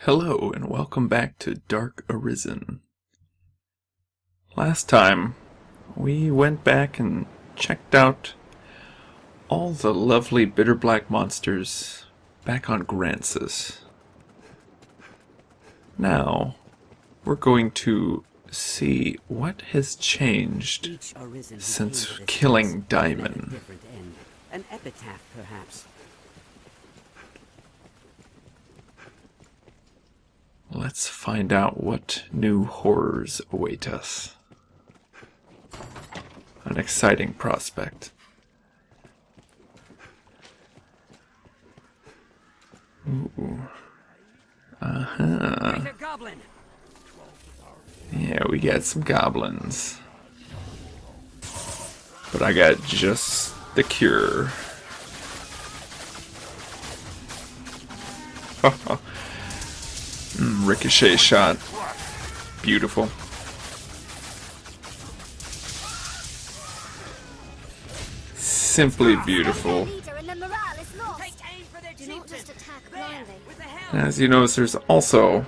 Hello and welcome back to Dark Arisen. Last time, we went back and checked out all the lovely bitter black monsters back on Grancis. Now, we're going to see what has changed since killing Diamond. An epitaph, perhaps. Let's find out what new horrors await us. An exciting prospect. Ooh. Uh-huh. Yeah, we got some goblins. But I got just the cure. Ricochet shot. Beautiful. Simply beautiful. As you notice, there's also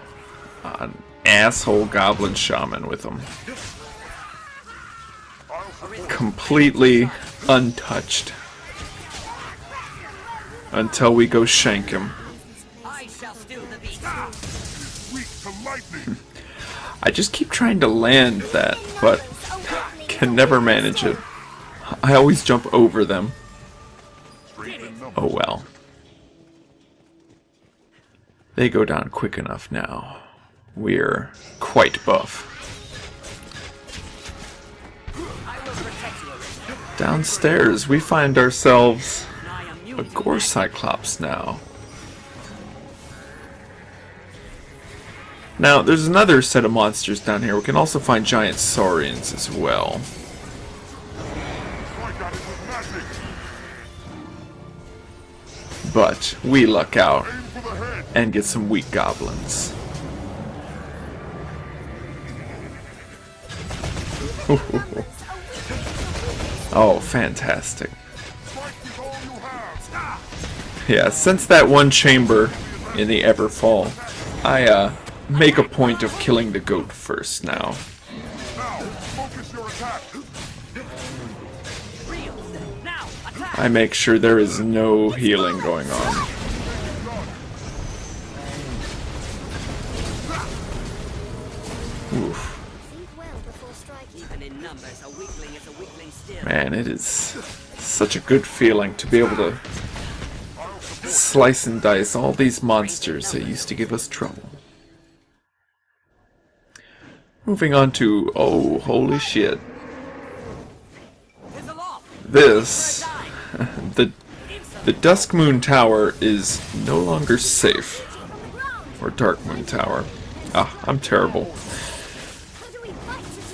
an asshole goblin shaman with him. Completely untouched. Until we go shank him. I just keep trying to land that, but can never manage it. I always jump over them. Oh well. They go down quick enough now. We're quite buff. Downstairs, we find ourselves a gore cyclops now. Now, there's another set of monsters down here. We can also find giant saurians as well. But we luck out and get some weak goblins. Oh, fantastic. Yeah, since that one chamber in the Everfall, I make a point of killing the goat first now. I make sure there is no healing going on. Oof. Man, it is such a good feeling to be able to slice and dice all these monsters that used to give us trouble. Moving on to, oh, holy shit. This, the Dusk Moon Tower is no longer safe. Or Dark Moon Tower. Ah, I'm terrible.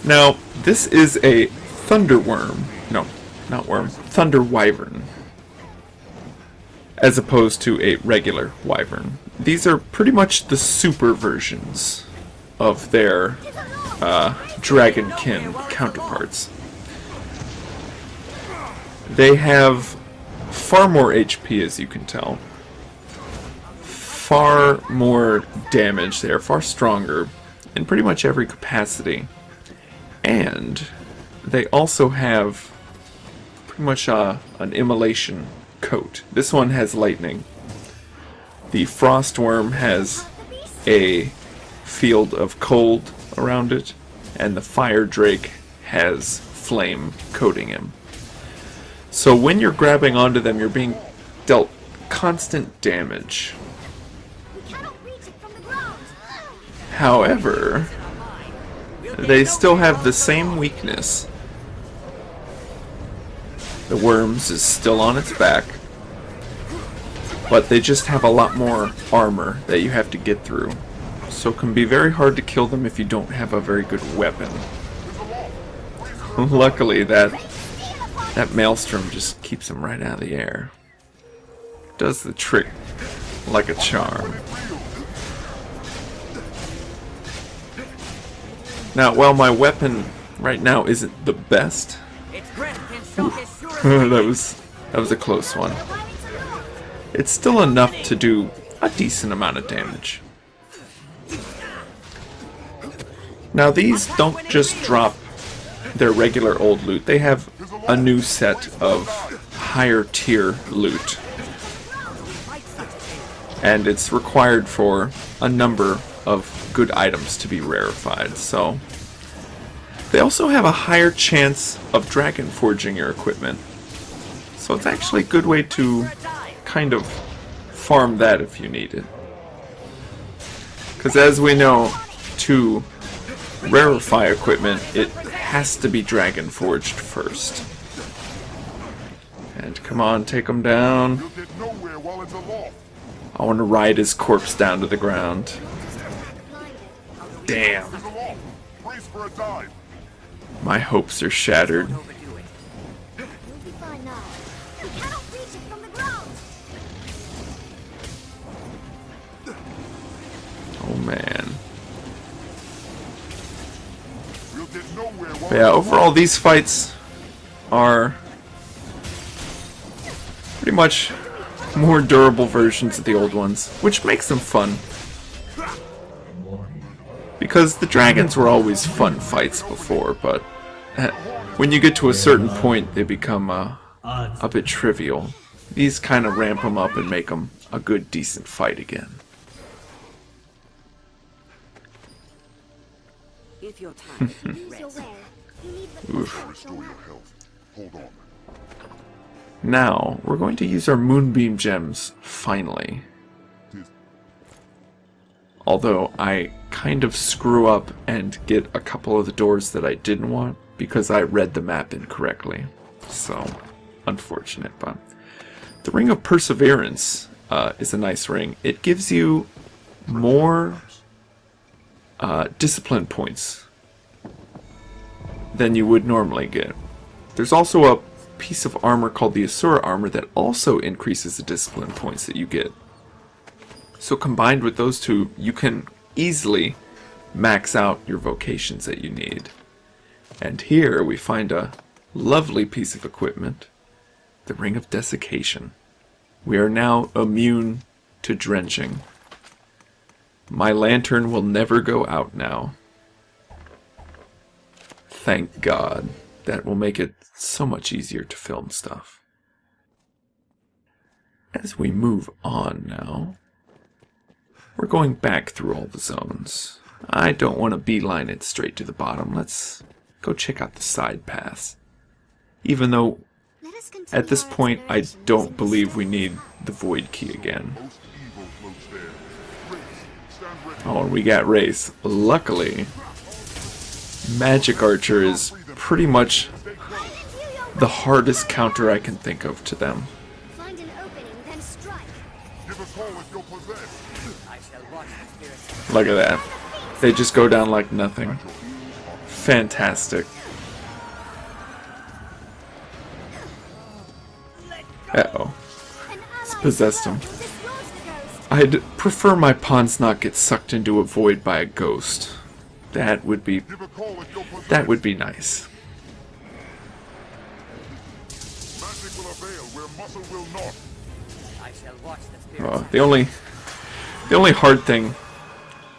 Now, this is a Thunder Worm. No, not worm. Thunder Wyvern. As opposed to a regular Wyvern. These are pretty much the super versions of their Dragonkin counterparts. They have far more HP, as you can tell. Far more damage. They are far stronger in pretty much every capacity. And they also have pretty much an immolation coat. This one has lightning. The Frost Worm has a field of cold around it, and the Fire Drake has flame coating him. So when you're grabbing onto them, you're being dealt constant damage. However, they still have the same weakness. The worms is still on its back, but they just have a lot more armor that you have to get through. So it can be very hard to kill them if you don't have a very good weapon. Luckily, that maelstrom just keeps them right out of the air. Does the trick like a charm. Now, while my weapon right now isn't the best, that was a close one. It's still enough to do a decent amount of damage. Now these don't just drop their regular old loot, they have a new set of higher tier loot. And it's required for a number of good items to be rarefied, so they also have a higher chance of dragon forging your equipment. So it's actually a good way to kind of farm that if you need it. Because as we know, to rarefy equipment, it has to be dragon forged first. And come on, take him down. I want to ride his corpse down to the ground. Damn. My hopes are shattered. Oh man. But yeah, overall these fights are pretty much more durable versions of the old ones, which makes them fun. Because the dragons were always fun fights before, but when you get to a certain point, they become a bit trivial. These kind of ramp them up and make them a good, decent fight again. If you're tired, rest. Oof. Now, we're going to use our moonbeam gems, finally. Although I kind of screw up and get a couple of the doors that I didn't want because I read the map incorrectly. So, unfortunate, but the Ring of Perseverance is a nice ring. It gives you more discipline points than you would normally get. There's also a piece of armor called the Asura armor that also increases the discipline points that you get. So combined with those two, you can easily max out your vocations that you need. And here we find a lovely piece of equipment, the Ring of Desiccation. We are now immune to drenching. My lantern will never go out now. Thank God. That will make it so much easier to film stuff. As we move on now, we're going back through all the zones. I don't want to beeline it straight to the bottom. Let's go check out the side paths. Even though at this point I don't believe we need the Void Key again. Oh, and we got Race. Luckily, Magic Archer is pretty much the hardest counter I can think of to them. Find an opening, then strike. Look at that. They just go down like nothing. Fantastic. Uh-oh. It's possessed him. I'd prefer my pawns not get sucked into a void by a ghost. That would be nice. The only hard thing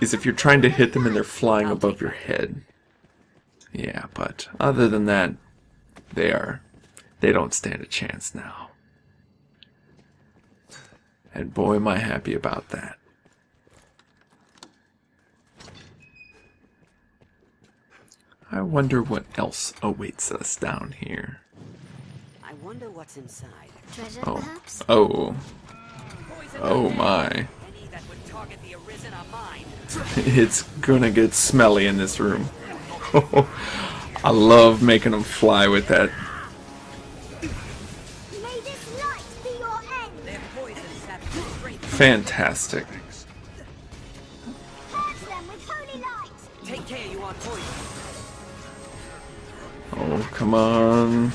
is if you're trying to hit them and they're flying above your head. Yeah, but other than that, they don't stand a chance now. And boy, am I happy about that. I wonder what else awaits us down here. I wonder what's inside. Treasure, Oh, perhaps? oh my. Any that would target the Arisen are mine. It's gonna get smelly in this room. I love making them fly with that. May this light be your end. Their poison saps the strength. Fantastic. Purge them with holy light. Take care, you are poison. Oh, come on.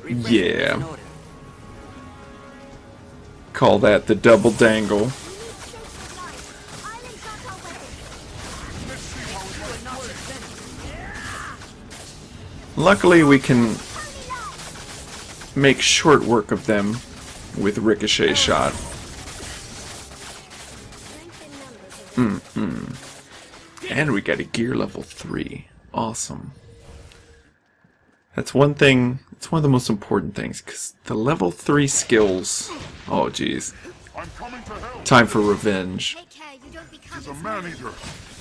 Yeah. In order. Call that the double dangle. Luckily, we can make short work of them with Ricochet Shot. And we got a gear level 3. Awesome. That's one thing, it's one of the most important things, because the level 3 skills... Oh, jeez. Time for revenge. Take care you don't become He's a man-eater.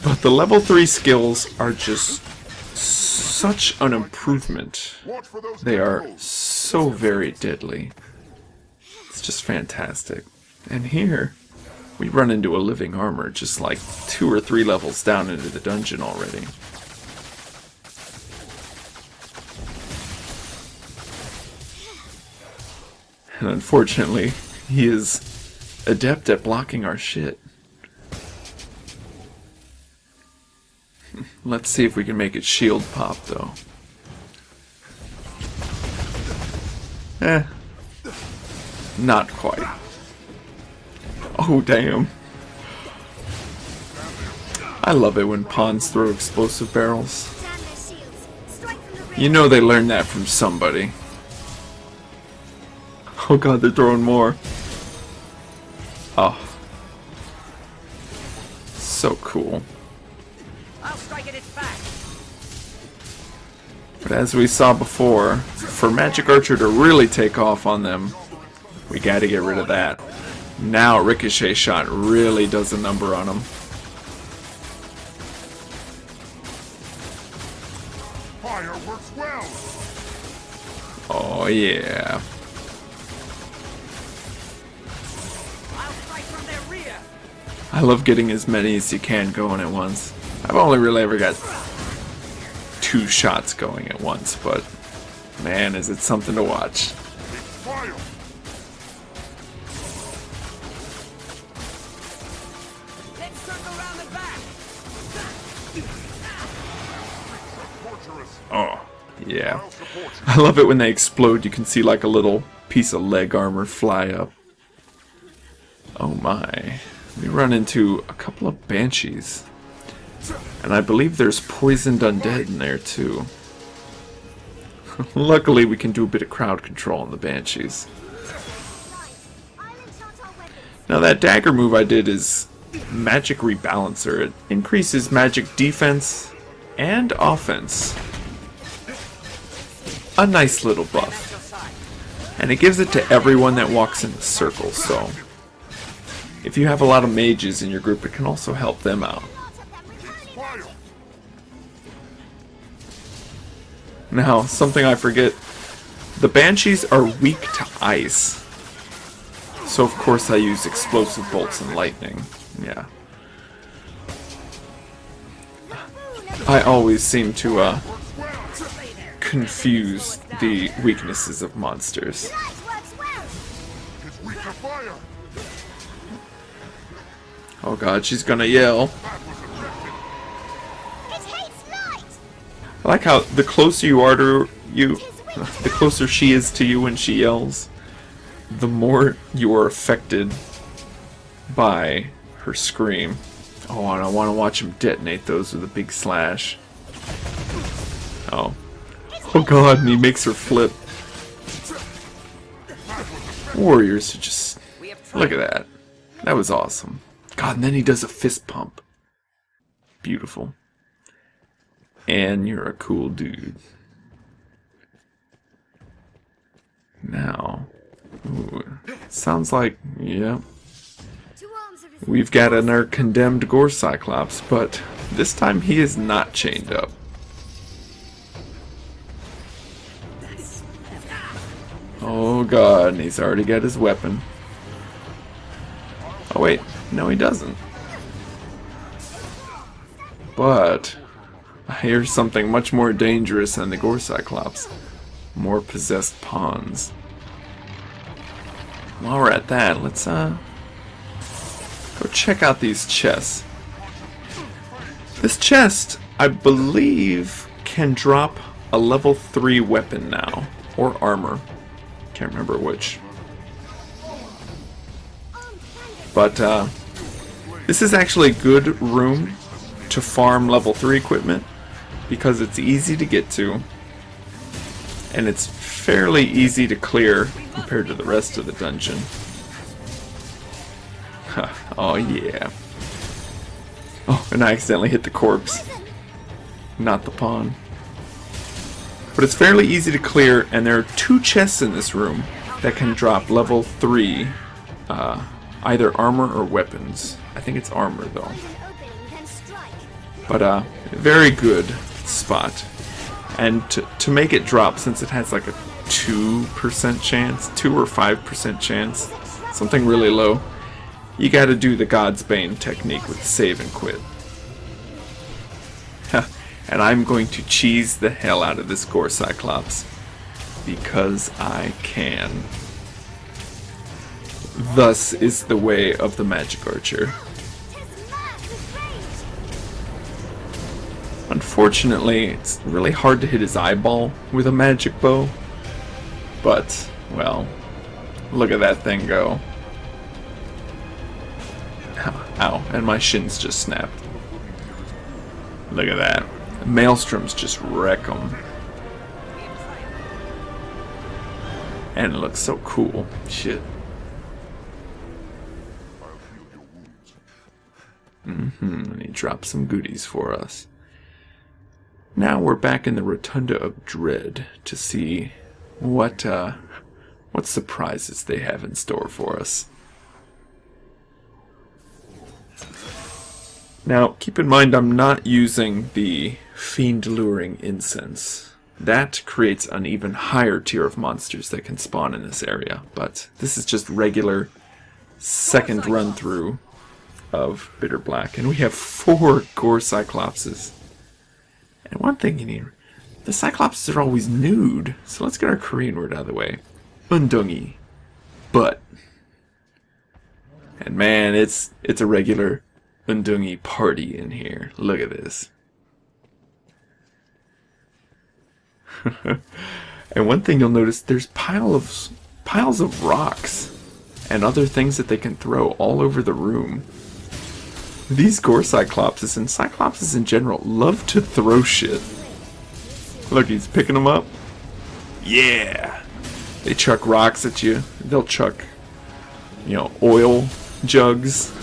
But the level 3 skills are just such an improvement. Watch for those They are tentacles. so very deadly. It's just fantastic. And here, we run into a living armor just like 2 or 3 levels down into the dungeon already. And unfortunately, he is adept at blocking our shit. Let's see if we can make its shield pop, though. Not quite. Oh, damn. I love it when pawns throw explosive barrels. Stand their shields. Strike from the rear. You know they learned that from somebody. Oh god, they're throwing more. Oh. So cool. I'll strike at its back. But as we saw before, for Magic Archer to really take off on them, we gotta get rid of that. Now Ricochet Shot really does a number on them. Fire works well. Oh yeah. I'll strike from their rear. I love getting as many as you can going at once. I've only really ever got 2 shots going at once, but man, is it something to watch. It's fire. Let's circle around the back. Torturous. Oh, yeah. I'll support you. I love it when they explode. You can see like a little piece of leg armor fly up. Oh my. We run into a couple of banshees. And I believe there's poisoned undead in there too. Luckily we can do a bit of crowd control on the banshees. I'll enchant our weapons. Now that dagger move I did is Magic Rebalancer. It increases magic defense and offense. A nice little buff. Your side. And it gives it to everyone that walks in the circle, so if you have a lot of mages in your group, it can also help them out. Fire. Now, something I forget, the banshees are weak to ice. So of course I use explosive bolts and lightning. Yeah. I always seem to confuse the weaknesses of monsters. Light works well. It's weak to fire. Oh god, she's gonna yell. It hates light. I like how the closer you are to you, the closer she is to you when she yells, the more you are affected by her scream. Oh, and I want to watch him detonate those with a big slash. Oh. Oh god, and he makes her flip. Warriors are just... We have Look at that. That was awesome. God, and then he does a fist pump. Beautiful. And you're a cool dude. Now, ooh, sounds like, yeah, Two arms are we've got another condemned Gore Cyclops, but this time he is not chained up. Oh god, and he's already got his weapon. Oh wait, no he doesn't. But here's something much more dangerous than the Gore Cyclops. More possessed pawns. While we're at that, let's go check out these chests. This chest, I believe, can drop a level 3 weapon now. Or armor. Can't remember which. But this is actually a good room to farm level 3 equipment because it's easy to get to and it's fairly easy to clear compared to the rest of the dungeon. Oh yeah. Oh, and I accidentally hit the corpse, not the pawn. But it's fairly easy to clear, and there are 2 chests in this room that can drop level 3, either armor or weapons. I think it's armor though. Find an opening, then strike. But very good spot. And to make it drop, since it has like a 2% chance, 2 or 5% chance, something really low, you gotta do the God's Bane technique with save and quit. And I'm going to cheese the hell out of this Gore Cyclops, because I can. Thus is the way of the magic archer. Tis mad with rage. Unfortunately, it's really hard to hit his eyeball with a magic bow. But, well, look at that thing go. Ow, and my shins just snapped. Look at that. Maelstroms just wreck them. And it looks so cool. Shit. And he dropped some goodies for us. Now we're back in the Rotunda of Dread to see what surprises they have in store for us. Now, keep in mind I'm not using the Fiend Luring Incense. That creates an even higher tier of monsters that can spawn in this area, but this is just regular second run through of Bitter Black, and we have 4 Gore Cyclopses. And one thing you need, the Cyclopses are always nude, so let's get our Korean word out of the way. Ungdungi. Butt. And man, it's a regular ungdungi party in here. Look at this. And one thing you'll notice, there's piles of rocks and other things that they can throw all over the room. These Gore Cyclopses and Cyclopses in general love to throw shit. Look, he's picking them up. Yeah! They chuck rocks at you. They'll chuck, oil jugs.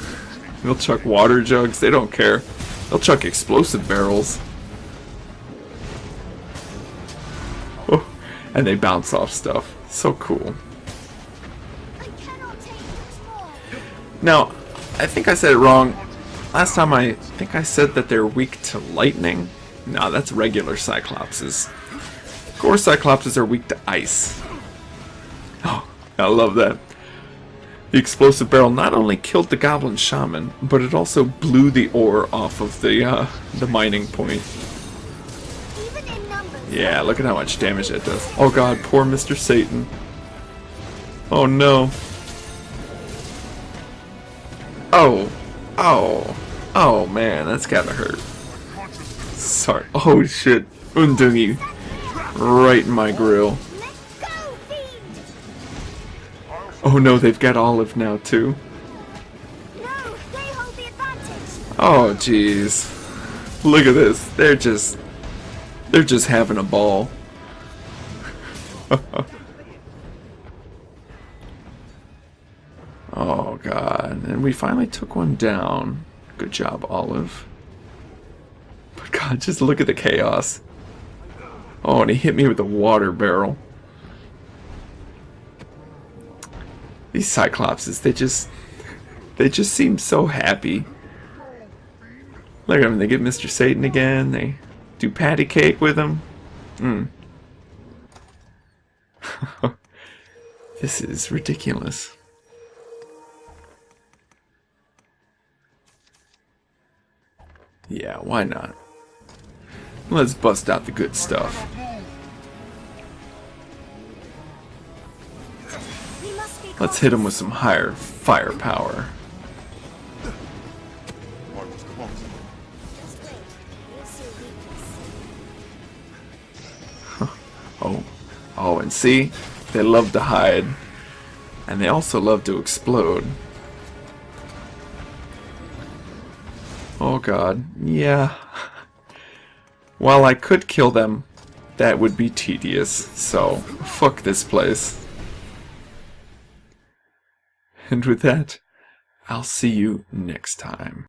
They'll chuck water jugs. They don't care. They'll chuck explosive barrels. Oh, and they bounce off stuff. So cool. I cannot take much more. Now, I think I said it wrong. Last time I think I said that they're weak to lightning. No, that's regular Cyclopses. Gore Cyclopses are weak to ice. Oh, I love that. The explosive barrel not only killed the Goblin Shaman, but it also blew the ore off of the mining point. Even in numbers. Yeah, look at how much damage that does. Oh god, poor Mr. Satan. Oh no. Oh man, that's gotta hurt. Sorry. Oh shit. Ungdungi. Right in my grill. Let's go, fiend. Oh no, they've got Olive now too. No, they hold the advantage. Oh jeez. Look at this. They're just having a ball. Oh god. And we finally took one down. Good job, Olive. But god, just look at the chaos. Oh, and he hit me with a water barrel. These Cyclopses, they just seem so happy. Look at them, they get Mr. Satan again, they do patty cake with him. This is ridiculous. Yeah, why not? Let's bust out the good stuff. We must be Let's hit him with some higher firepower. Just wait. You'll see weakness. Oh, and see? They love to hide. And they also love to explode. Oh god, yeah. While I could kill them, that would be tedious, so fuck this place. And with that, I'll see you next time.